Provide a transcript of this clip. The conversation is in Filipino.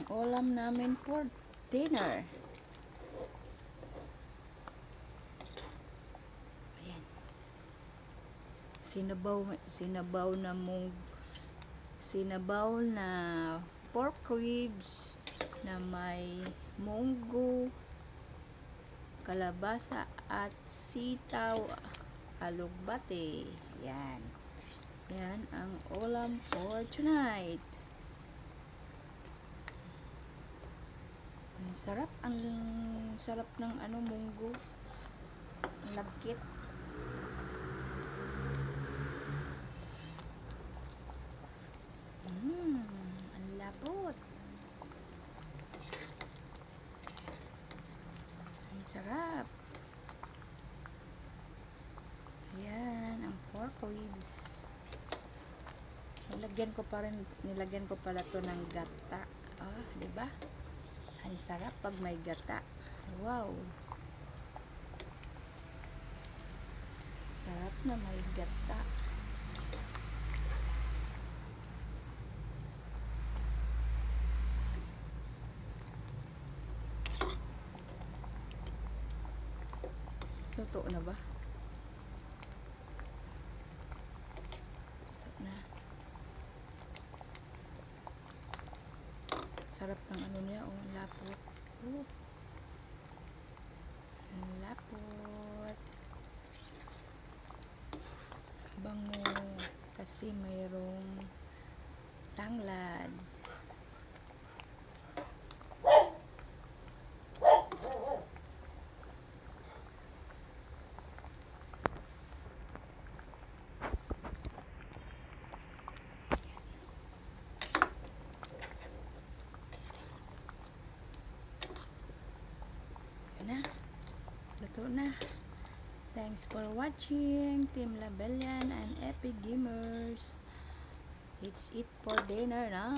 ulam namin for dinner. Ayan. Sinabaw na pork ribs na may munggo, kalabasa at sitaw, alugbate. Yan. Yan ang ulam for tonight. Ang sarap ng munggo. Ang lagkit. Ang lapot. Ang sarap. Yan ang pork ribs. Nilagyan ko pala to ng gata. Ah, 'di ba? Ang sarap pag may gata. Wow. Sarap na may gata. Totoo na ba? Totoo na. Sarap ng niya, oh, lapot. Oh. Lapot. Bango kasi mayroong tanglad. Luto na. Thanks for watching, Team Labellian and Epic Gamers. It's it for dinner na.